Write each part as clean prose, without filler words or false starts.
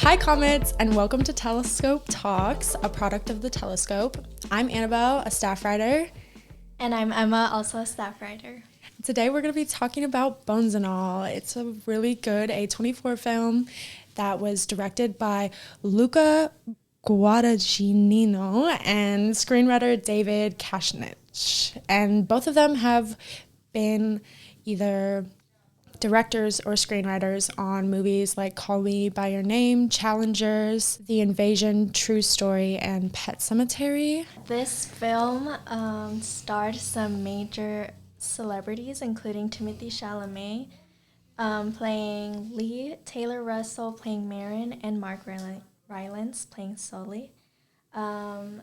Hi, Comets, and welcome to Telescope Talks, a product of the Telescope. I'm Annabelle, a staff writer. And I'm Emma, also a staff writer. Today we're going to be talking about Bones and All. It's a really good A24 film that was directed by Luca Guadagnino and screenwriter David Kashnich. And both of them have been either directors or screenwriters on movies like Call Me By Your Name, Challengers, The Invasion, True Story, and Pet Sematary. This film starred some major celebrities, including Timothée Chalamet playing Lee, Taylor Russell playing Marin, and Mark Rylance playing Sully. Bones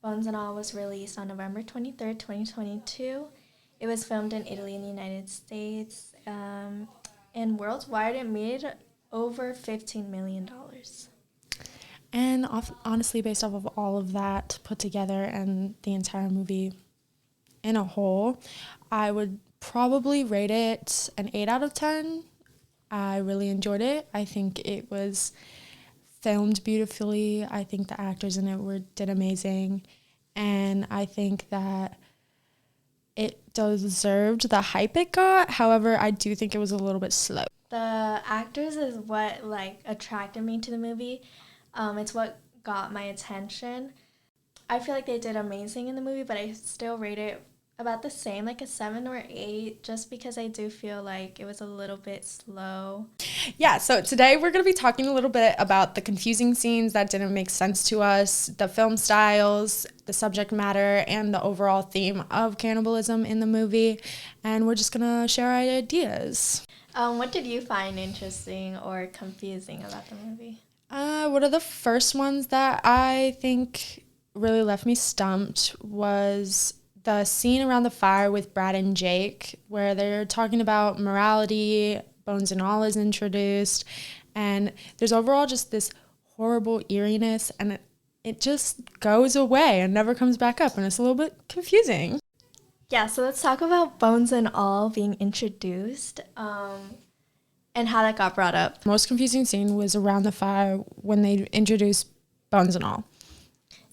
and All was released on November 23rd, 2022. It was filmed in Italy and the United States. And worldwide, it made over $15 million. And honestly, based off of all of that put together and the entire movie in a whole, I would probably rate it an 8 out of 10. I really enjoyed it. I think it was filmed beautifully. I think the actors in it did amazing. And I think that it deserved the hype it got. However, I do think it was a little bit slow. The actors is what attracted me to the movie. It's what got my attention. I feel like they did amazing in the movie, but I still rate it about the same, like a 7 or 8, just because I do feel like it was a little bit slow. Yeah, so today we're going to be talking a little bit about the confusing scenes that didn't make sense to us, the film styles, the subject matter, and the overall theme of cannibalism in the movie. And we're just going to share our ideas. What did you find interesting or confusing about the movie? One of the first ones that I think really left me stumped was the scene around the fire with Brad and Jake, where they're talking about morality. Bones and All is introduced, and there's overall just this horrible eeriness, and it just goes away and never comes back up, and it's a little bit confusing. Yeah, so let's talk about Bones and All being introduced and how that got brought up. Most confusing scene was around the fire when they introduced Bones and All.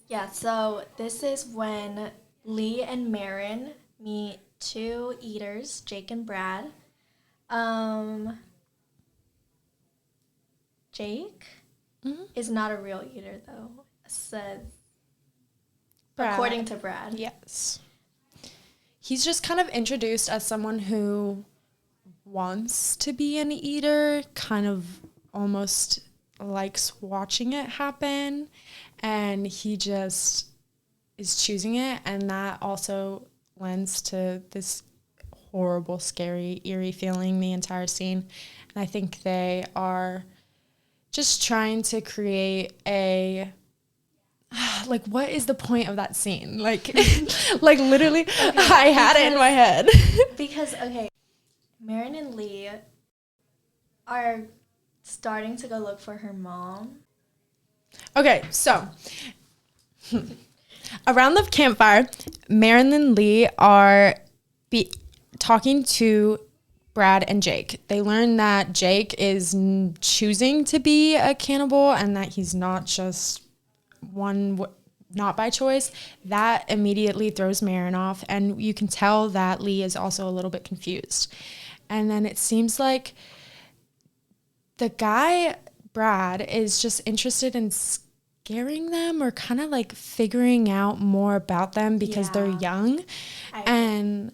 Yeah, so this is when Lee and Marin meet two eaters, Jake and Brad. Jake is not a real eater, though, according to Brad. Yes. He's just kind of introduced as someone who wants to be an eater, kind of almost likes watching it happen, and he just is choosing it, and that also lends to this horrible, scary, eerie feeling the entire scene. And I think they are just trying to create a what is the point of that scene? Literally, okay, I had it in my head. Because, okay, Marin and Lee are starting to go look for her mom. Okay, so around the campfire, Marin and Lee are talking to Brad and Jake. They learn that Jake is choosing to be a cannibal and that he's not just not by choice. That immediately throws Marin off, and you can tell that Lee is also a little bit confused. And then it seems like the guy, Brad, is just interested in scaring them or kind of like figuring out more about them because they're young. And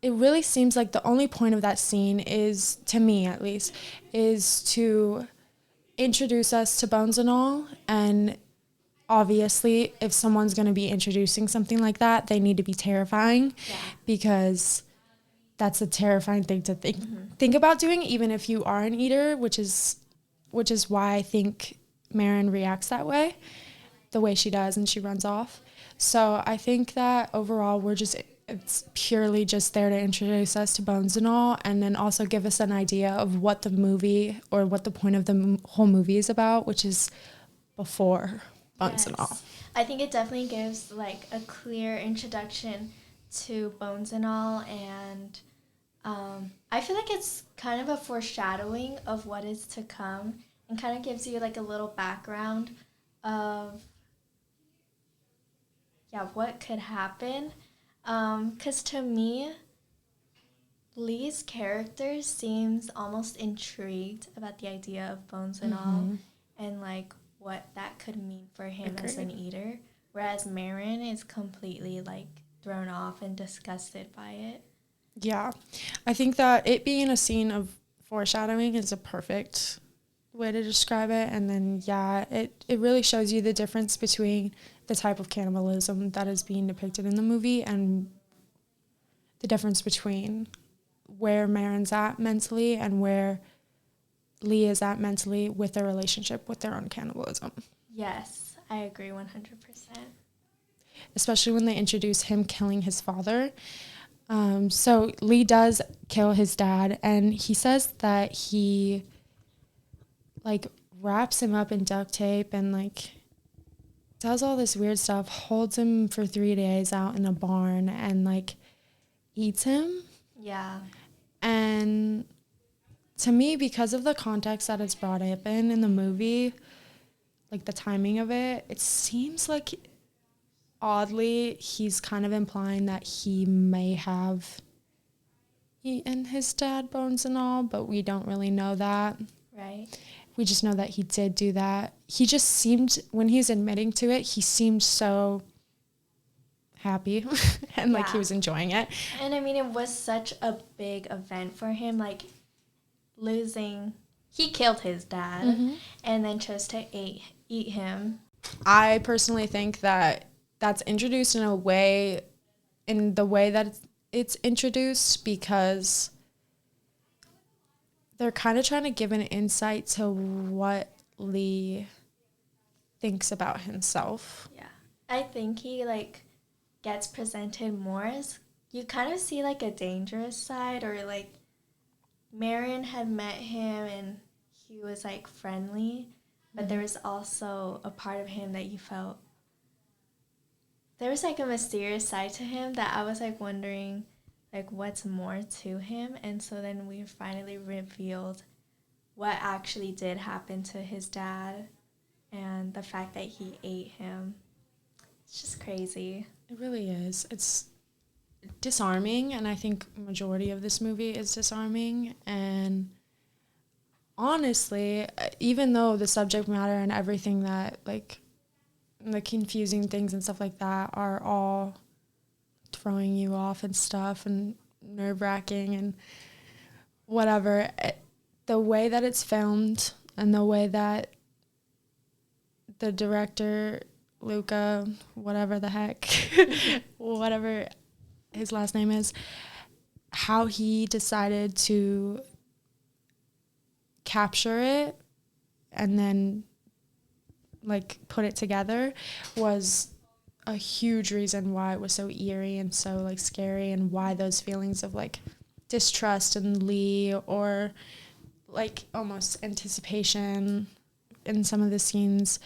it really seems like the only point of that scene is, to me at least, is to introduce us to Bones and All. And obviously, if someone's going to be introducing something like that, they need to be terrifying because that's a terrifying thing to think about doing, even if you are an eater, which is why I think Marin reacts that way, the way she does, and she runs off. So I think that overall it's purely just there to introduce us to Bones and All, and then also give us an idea of what the movie or what the point of the whole movie is about, which is before Bones and All. I think it definitely gives like a clear introduction to Bones and All, and I feel like it's kind of a foreshadowing of what is to come and kind of gives you like a little background of what could happen. Because to me, Lee's character seems almost intrigued about the idea of bones and all, and like what that could mean for him as an eater, whereas Marin is completely like thrown off and disgusted by it. Yeah, I think that it being a scene of foreshadowing is a perfect way to describe it. And then, it really shows you the difference between the type of cannibalism that is being depicted in the movie and the difference between where Marin's at mentally and where Lee is at mentally with their relationship with their own cannibalism. Yes, I agree 100%. Especially when they introduce him killing his father. So Lee does kill his dad, and he says that he like wraps him up in duct tape and like does all this weird stuff, holds him for 3 days out in a barn and like eats him. Yeah. And to me, because of the context that it's brought up in the movie, like the timing of it, it seems like oddly he's kind of implying that he may have eaten his dad bones and all, but we don't really know that. Right. We just know that he did do that. He just seemed, when he was admitting to it, he seemed so happy and like he was enjoying it. And I mean, it was such a big event for him, like losing, he killed his dad and then chose to eat him. I personally think that that's introduced in the way that it's introduced, because they're kind of trying to give an insight to what Lee thinks about himself. Yeah. I think he like gets presented more as, you kind of see like a dangerous side, or like Marin had met him and he was like friendly, but there was also a part of him that you felt, there was like a mysterious side to him that I was like wondering like what's more to him. And so then we finally revealed what actually did happen to his dad and the fact that he ate him. It's just crazy. It really is. It's disarming, and I think majority of this movie is disarming. And honestly, even though the subject matter and everything that like the confusing things and stuff like that are all throwing you off and stuff and nerve-wracking and whatever, the way that it's filmed and the way that the director, Luca, whatever the heck, whatever his last name is, how he decided to capture it and then like put it together was a huge reason why it was so eerie and so like scary, and why those feelings of like distrust in Lee or like almost anticipation in some of the scenes,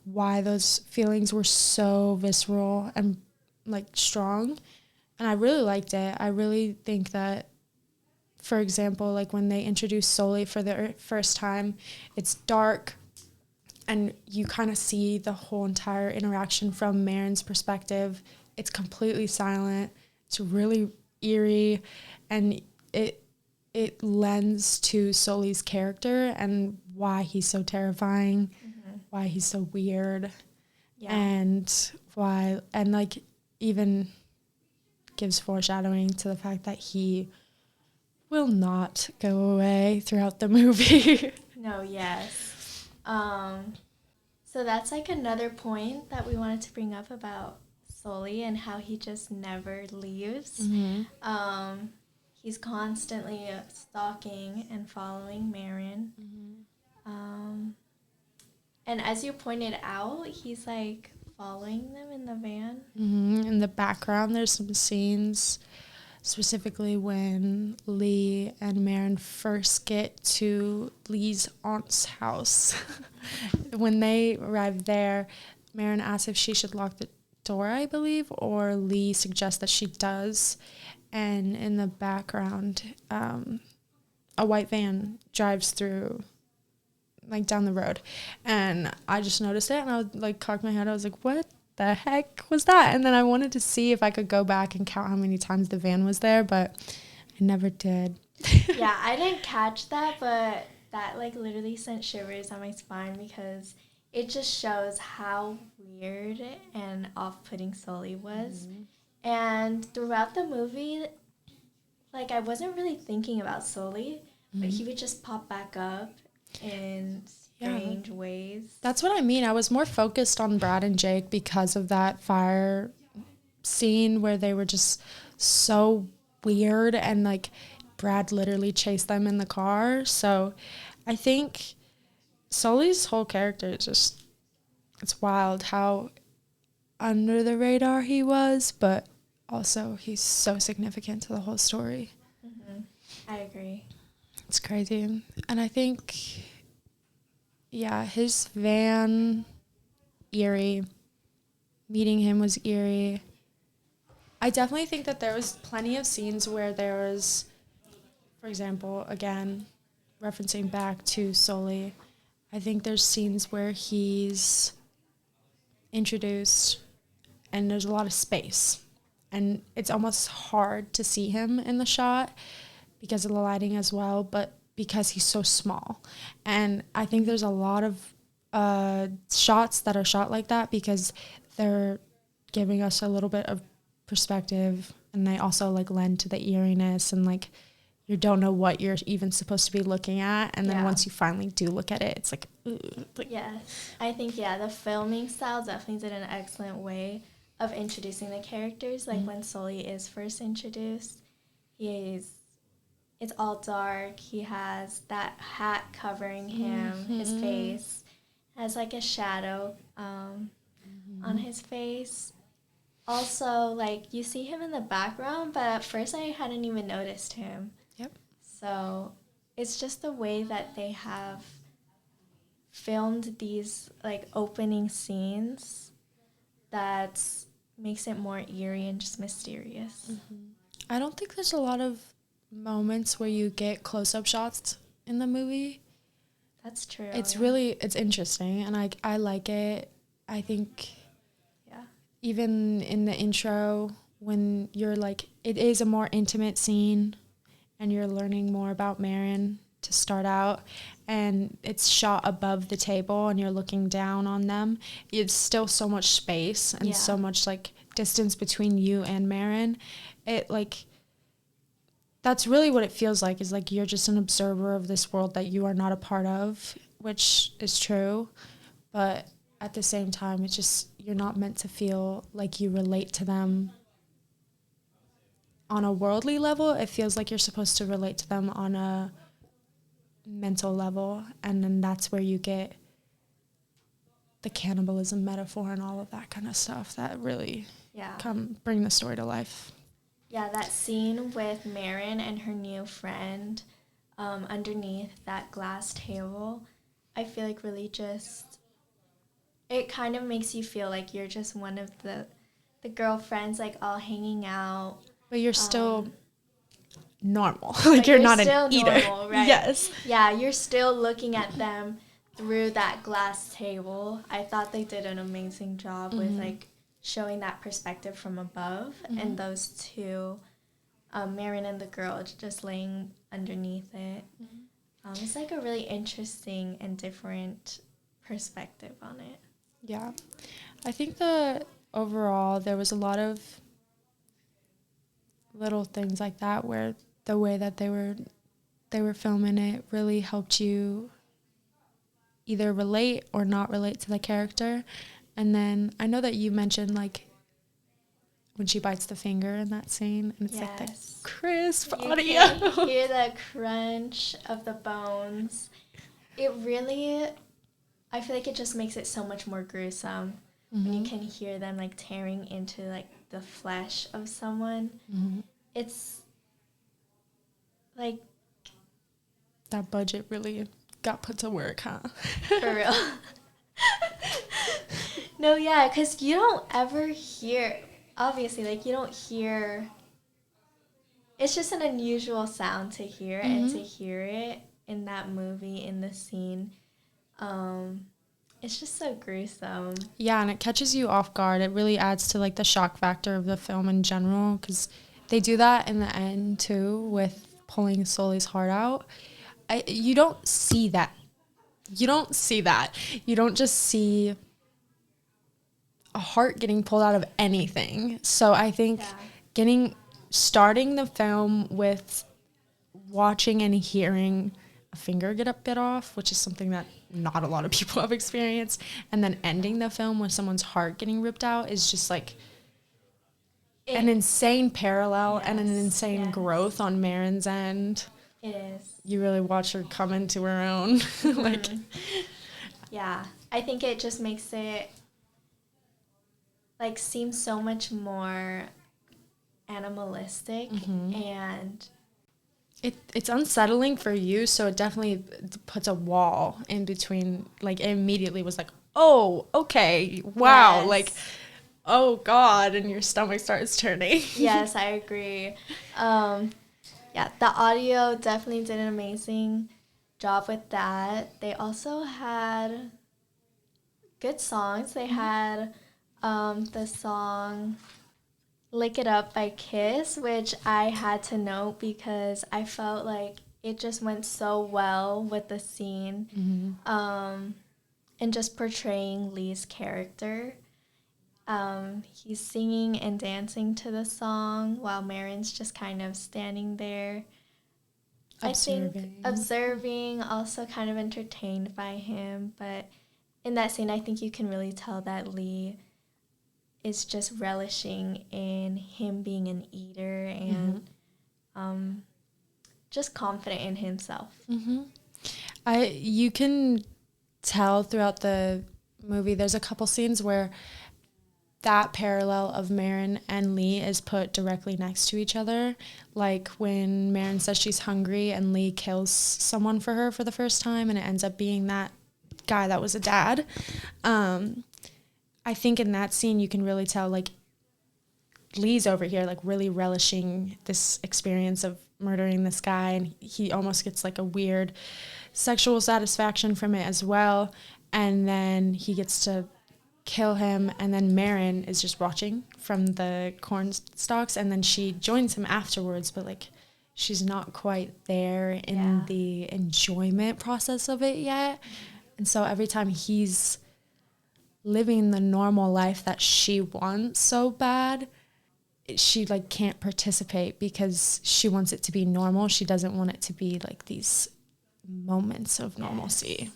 why those feelings were so visceral and like strong. And I really liked it. I really think that, for example, like when they introduced Sully for the first time, it's dark and you kind of see the whole entire interaction from Marin's perspective. It's completely silent. It's really eerie, and it lends to Sully's character and why he's so terrifying, why he's so weird, and why, and like even gives foreshadowing to the fact that he will not go away throughout the movie. No, yes. So that's like another point that we wanted to bring up about Sully and how he just never leaves. He's constantly stalking and following Marin. And as you pointed out, he's like following them in the van. In the background, there's some scenes, specifically when Lee and Marin first get to Lee's aunt's house. When they arrive there, Marin asks if she should lock the door, I believe, or Lee suggests that she does. And in the background, a white van drives through like down the road, and I just noticed it, and I would like cock my head. I was like, what the heck was that? And then I wanted to see if I could go back and count how many times the van was there, but I never did. Yeah, I didn't catch that, but that like literally sent shivers on my spine because it just shows how weird and off-putting Sully was. And throughout the movie, like I wasn't really thinking about Sully, but he would just pop back up in strange ways. That's what I mean. I was more focused on Brad and Jake because of that fire scene where they were just so weird, and like Brad literally chased them in the car. So I think Sully's whole character is just, it's wild how under the radar he was, but also he's so significant to the whole story. I agree. It's crazy. And I think, yeah, his van, eerie. Meeting him was eerie. I definitely think that there was plenty of scenes where there was, for example, again, referencing back to Sully, I think there's scenes where he's introduced and there's a lot of space. And it's almost hard to see him in the shot because of the lighting as well, but because he's so small. And I think there's a lot of shots that are shot like that because they're giving us a little bit of perspective, and they also like lend to the eeriness, and like you don't know what you're even supposed to be looking at, and then once you finally do look at it, it's like, ugh, like I think the filming style definitely did an excellent way of introducing the characters. Like when Sully is first introduced, it's all dark. He has that hat covering him. His face has like a shadow on his face. Also, like you see him in the background, but at first I hadn't even noticed him. Yep. So it's just the way that they have filmed these like opening scenes that makes it more eerie and just mysterious. I don't think there's a lot of moments where you get close-up shots in the movie. That's true. It's really, it's interesting, and I like it. I think even in the intro, when you're like, it is a more intimate scene and you're learning more about Marin to start out, and it's shot above the table and you're looking down on them. It's still so much space and so much like distance between you and Marin. It like, that's really what it feels like, is like you're just an observer of this world that you are not a part of, which is true. But at the same time, it's just, you're not meant to feel like you relate to them on a worldly level. It feels like you're supposed to relate to them on a mental level. And then that's where you get the cannibalism metaphor and all of that kind of stuff that really bring the story to life. Yeah, that scene with Marin and her new friend underneath that glass table, I feel like really just, it kind of makes you feel like you're just one of the girlfriends, like all hanging out. But you're still normal. Like you're not an eater. Normal, right? Yes. Yeah, you're still looking at them through that glass table. I thought they did an amazing job with like showing that perspective from above, and those two, Marin and the girl, just laying underneath it. It's like a really interesting and different perspective on it. Yeah. I think that overall there was a lot of little things like that where the way that they were filming it really helped you either relate or not relate to the character. And then I know that you mentioned like when she bites the finger in that scene, and it's like that crisp audio. You can hear the crunch of the bones. It really, I feel like it just makes it so much more gruesome when you can hear them like tearing into like the flesh of someone. It's like, that budget really got put to work, huh? For real. No, yeah, because you don't ever hear, obviously, like, you don't hear, it's just an unusual sound to hear, and to hear it in that movie, in the scene, It's just so gruesome. Yeah, and it catches you off guard. It really adds to like the shock factor of the film in general, because they do that in the end too with pulling Sully's heart out. You don't see that. You don't see that. You don't just see a heart getting pulled out of anything. So I think starting the film with watching and hearing a finger get bit off, which is something that not a lot of people have experienced, and then ending the film with someone's heart getting ripped out is just like an insane parallel and an insane growth on Marin's end. It is. You really watch her come into her own. Like, yeah, I think it just makes it like seem so much more animalistic, and it's unsettling for you, so it definitely puts a wall in between. Like, it immediately was like, oh, okay, wow, like, oh God, and your stomach starts turning. Yes, I agree. Yeah, the audio definitely did an amazing job with that. They also had good songs. They had the song Lick It Up by Kiss, which I had to note because I felt like it just went so well with the scene, and just portraying Lee's character. He's singing and dancing to the song while Marin's just kind of standing there. Observing, also kind of entertained by him. But in that scene, I think you can really tell that Lee is just relishing in him being an eater and just confident in himself. You can tell throughout the movie, there's a couple scenes where that parallel of Marin and Lee is put directly next to each other. Like when Marin says she's hungry and Lee kills someone for her for the first time, and it ends up being that guy that was a dad. I think in that scene you can really tell, like, Lee's over here, like, really relishing this experience of murdering this guy, and he almost gets like a weird sexual satisfaction from it as well. And then he gets to kill him, and then Marin is just watching from the corn stalks, and then she joins him afterwards, but like she's not quite there in the enjoyment process of it yet. And so every time he's living the normal life that she wants so bad, she like can't participate because she wants it to be normal. She doesn't want it to be like these moments of normalcy.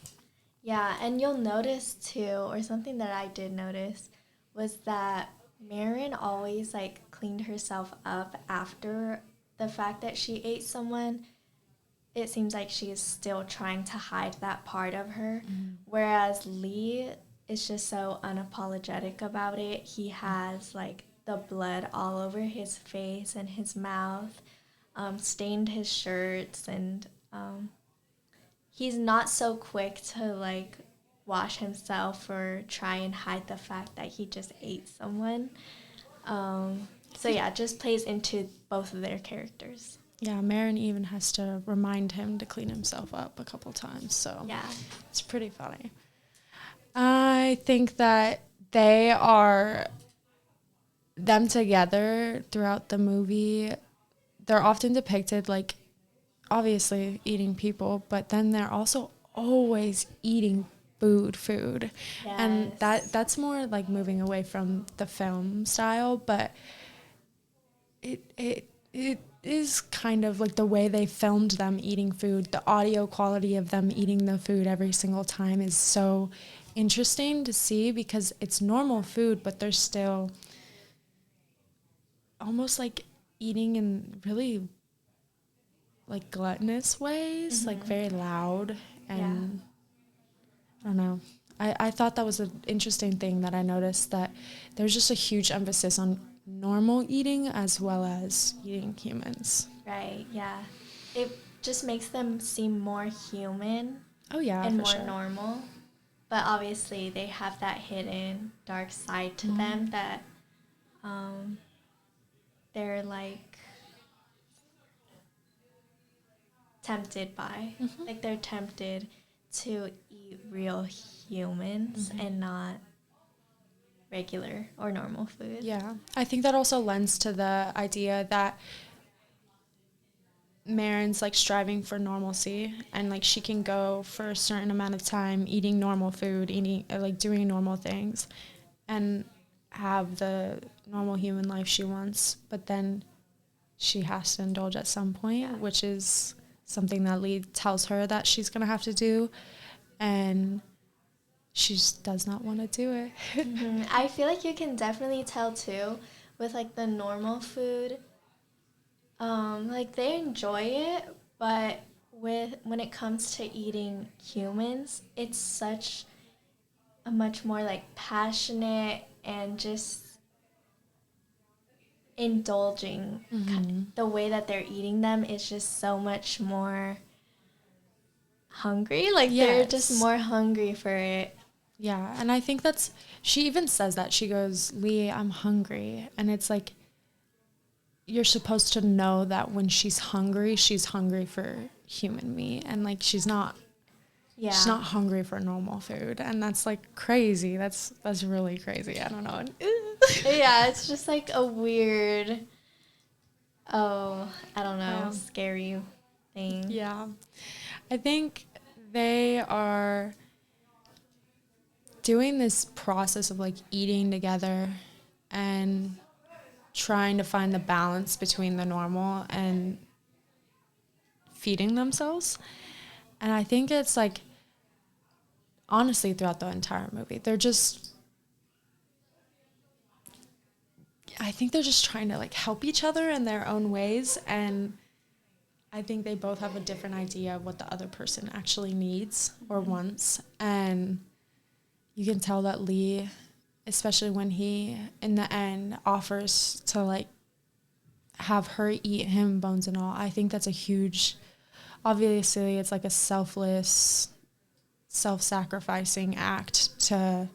Yeah, and you'll notice too, or something that I did notice, was that Marin always like cleaned herself up after the fact that she ate someone. It seems like she is still trying to hide that part of her, whereas Lee is just so unapologetic about it. He has like the blood all over his face and his mouth, stained his shirts, and he's not so quick to like wash himself or try and hide the fact that he just ate someone. So yeah, it just plays into both of their characters. Yeah, Marin even has to remind him to clean himself up a couple times, so yeah, it's pretty funny. I think that them together throughout the movie, they're often depicted like obviously eating people, but then they're also always eating food. Yes. And that's more like moving away from the film style, but it is kind of like the way they filmed them eating food. The audio quality of them eating the food every single time is so interesting to see because it's normal food, but they're still almost like eating in really like gluttonous ways, like very loud. And I don't know. I thought that was an interesting thing that I noticed, that there's just a huge emphasis on normal eating as well as eating humans. Right, yeah. It just makes them seem more human. Oh, yeah, and more normal. But obviously they have that hidden dark side to them that they're like tempted by. Like they're tempted to eat eat real humans and not regular or normal food. Yeah. I think that also lends to the idea that Marin's like striving for normalcy, and like she can go for a certain amount of time eating normal food, eating like doing normal things, and have the normal human life she wants, but then she has to indulge at some point, which is something that Lee tells her that she's gonna have to do, and she just does not want to do it. I feel like you can definitely tell too with like the normal food. Like they enjoy it, but when it comes to eating humans, it's such a much more like passionate and just indulging. The way that they're eating them is just so much more hungry. Like they're just more hungry for it. Yeah, and I think she even says that. She goes, Lee, I'm hungry. And it's like, you're supposed to know that when she's hungry for human meat, and like she's not hungry for normal food, and that's like crazy. That's really crazy. I don't know. Yeah, it's just like a weird, I don't know, scary thing. Yeah, I think they are doing this process of like eating together and trying to find the balance between the normal and feeding themselves. And I think it's like, honestly, throughout the entire movie, I think they're just trying to like help each other in their own ways. And I think they both have a different idea of what the other person actually needs or wants. And you can tell that Lee, especially when he, in the end, offers to, like, have her eat him bones and all, I think that's a huge, obviously, it's like a selfless, self-sacrificing act to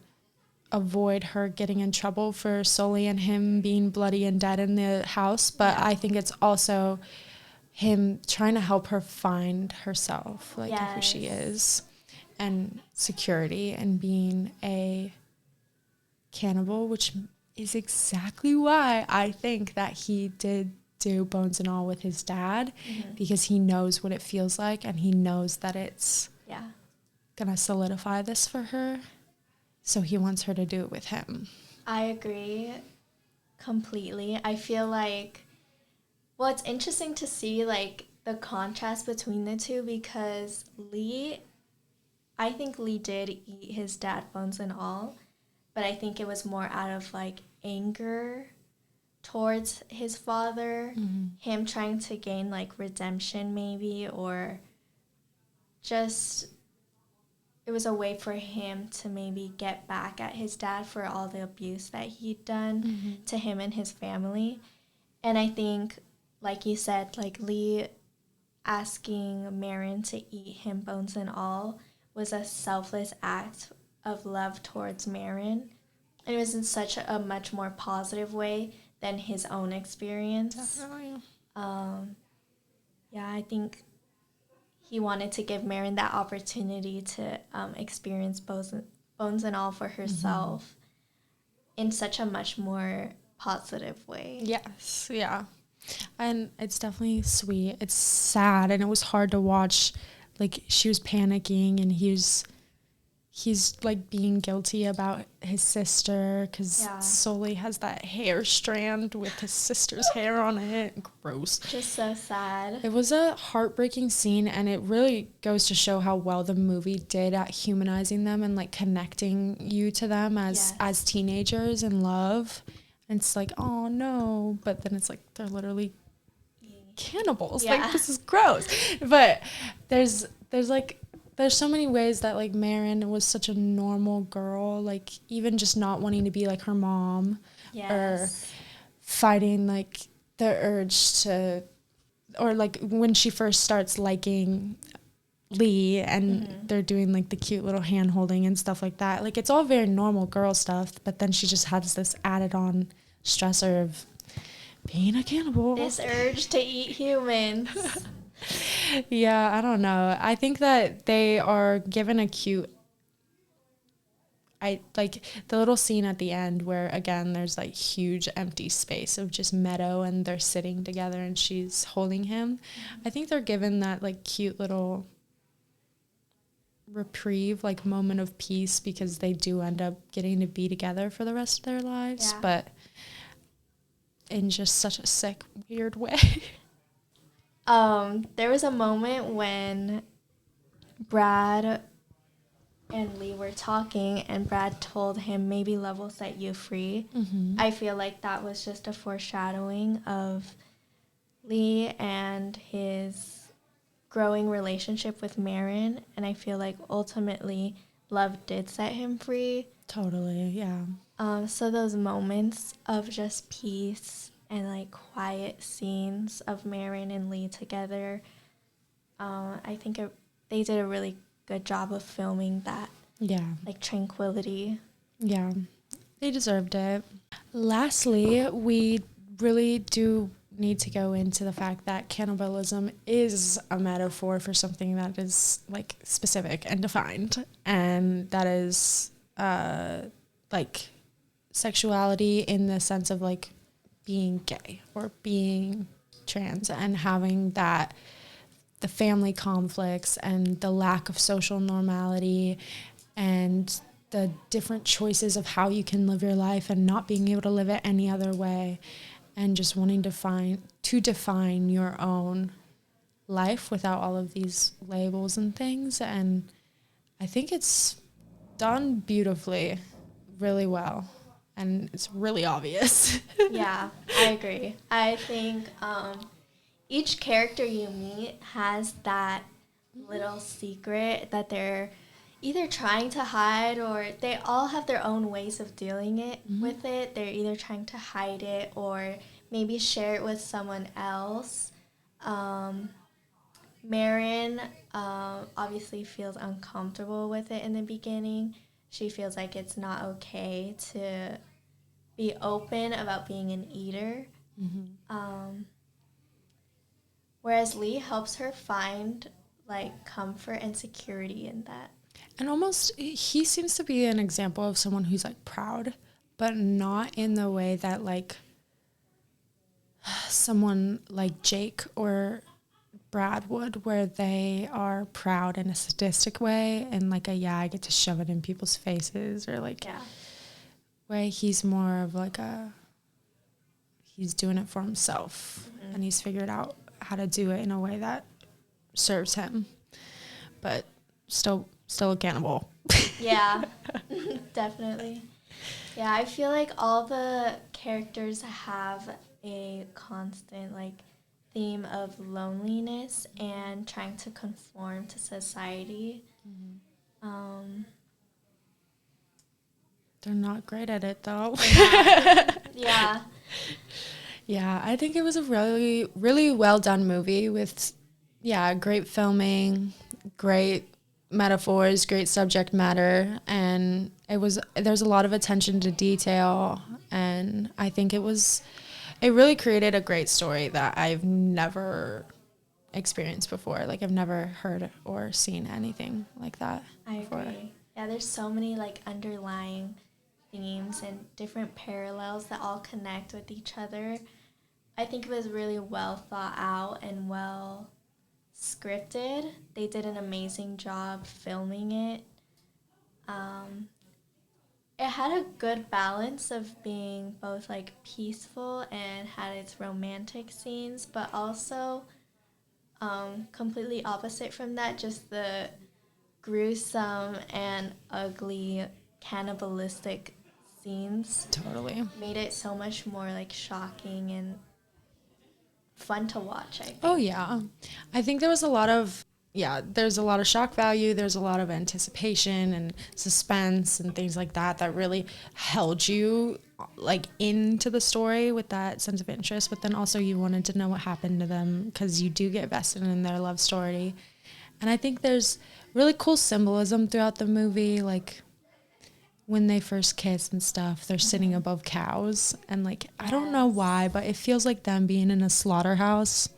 avoid her getting in trouble for Sully and him being bloody and dead in the house. But I think it's also him trying to help her find herself, like who she is, and security, and being a cannibal, which is exactly why I think that he did do bones and all with his dad, because he knows what it feels like, and he knows that it's gonna solidify this for her, so he wants her to do it with him. I agree completely. I feel like, well, it's interesting to see like the contrast between the two, because I think Lee did eat his dad bones and all, but I think it was more out of like anger towards his father, him trying to gain like redemption maybe, or just it was a way for him to maybe get back at his dad for all the abuse that he'd done to him and his family. And I think, like you said, like Lee asking Marin to eat him bones and all was a selfless act of love towards Marin. And it was in such a much more positive way than his own experience. Definitely. I think he wanted to give Marin that opportunity to experience bones and all for herself in such a much more positive way. Yes, yeah. And it's definitely sweet. It's sad, and it was hard to watch. Like, she was panicking, and he's like being guilty about his sister, because Sully has that hair strand with his sister's hair on it. Gross. Just so sad. It was a heartbreaking scene, and it really goes to show how well the movie did at humanizing them and like connecting you to them as teenagers in love. And it's like, oh no, but then it's like they're literally cannibals. Like, this is gross. But there's so many ways that like Marin was such a normal girl, like even just not wanting to be like her mom, or fighting like the urge to, or like when she first starts liking Lee and they're doing like the cute little hand holding and stuff like that. Like, it's all very normal girl stuff, but then she just has this added on stressor of being a cannibal. This urge to eat humans. Yeah, I don't know. I think that they are given a cute I like the little scene at the end where, again, there's like huge empty space of just meadow and they're sitting together and she's holding him. I think they're given that like cute little reprieve, like moment of peace, because they do end up getting to be together for the rest of their lives, but in just such a sick, weird way. There was a moment when Brad and Lee were talking and Brad told him maybe love will set you free. I feel like that was just a foreshadowing of Lee and his growing relationship with Marin, and I feel like ultimately love did set him free. Totally, yeah. So those moments of just peace and like quiet scenes of Marin and Lee together, I think they did a really good job of filming that. Yeah. Like tranquility. Yeah. They deserved it. Lastly, we really do need to go into the fact that cannibalism is a metaphor for something that is like specific and defined, and that is like sexuality in the sense of like being gay or being trans, and having that the family conflicts and the lack of social normality and the different choices of how you can live your life and not being able to live it any other way, and just wanting to define your own life without all of these labels and things. And I think it's done beautifully, really well, and it's really obvious. Yeah, I agree. I think each character you meet has that little secret that they're either trying to hide, or they all have their own ways of dealing with it. They're either trying to hide it or maybe share it with someone else. Marin obviously feels uncomfortable with it in the beginning. She feels like it's not okay to be open about being an eater. Whereas Lee helps her find like comfort and security in that. And almost, he seems to be an example of someone who's like proud, but not in the way that like someone like Jake or Brad would, where they are proud in a sadistic way and like I get to shove it in people's faces, or like way. He's more of like he's doing it for himself, and he's figured out how to do it in a way that serves him, but still a cannibal. Yeah, definitely. Yeah, I feel like all the characters have a constant like theme of loneliness and trying to conform to society. They're not great at it though. Yeah. Yeah, I think it was a really, really well done movie with, great filming, great metaphors, great subject matter, and there's a lot of attention to detail, and I think it really created a great story that I've never experienced before. Like, I've never heard or seen anything like that before. Agree. Yeah, there's so many like underlying themes and different parallels that all connect with each other. I think it was really well thought out and well scripted. They did an amazing job filming it. It had a good balance of being both like peaceful and had its romantic scenes, but also completely opposite from that, just the gruesome and ugly cannibalistic scenes. Totally. Made it so much more like shocking and fun to watch, I think. Oh, yeah. I think there was a lot of, there's a lot of shock value. There's a lot of anticipation and suspense and things like that really held you like into the story with that sense of interest. But then also you wanted to know what happened to them, because you do get vested in their love story. And I think there's really cool symbolism throughout the movie, like when they first kiss and stuff, they're sitting above cows, and like I don't know why, but it feels like them being in a slaughterhouse,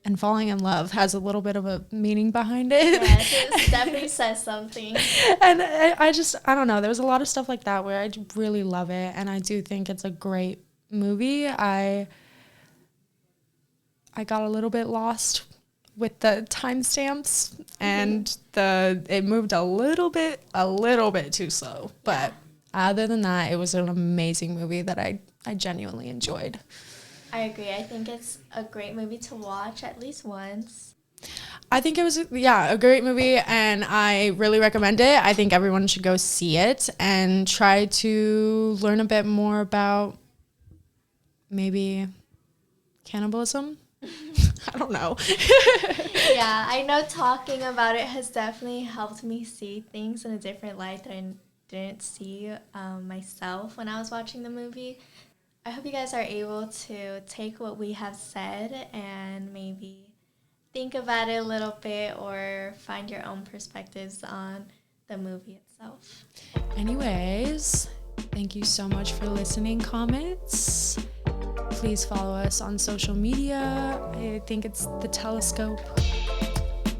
and falling in love has a little bit of a meaning behind it. Yes, it definitely says something. And I don't know. There was a lot of stuff like that where I really love it, and I do think it's a great movie. I got a little bit lost with the timestamps, and it moved a little bit too slow. But other than that, it was an amazing movie that I genuinely enjoyed. I agree. I think it's a great movie to watch at least once. I think it was, a great movie, and I really recommend it. I think everyone should go see it and try to learn a bit more about maybe cannibalism. I don't know. Yeah, I know talking about it has definitely helped me see things in a different light that I didn't see myself when I was watching the movie. I hope you guys are able to take what we have said and maybe think about it a little bit or find your own perspectives on the movie itself. Anyways, thank you so much for listening, Comets. Please follow us on social media. I think it's The Telescope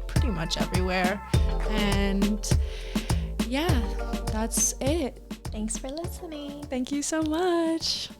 pretty much everywhere. And yeah, that's it. Thanks for listening. Thank you so much.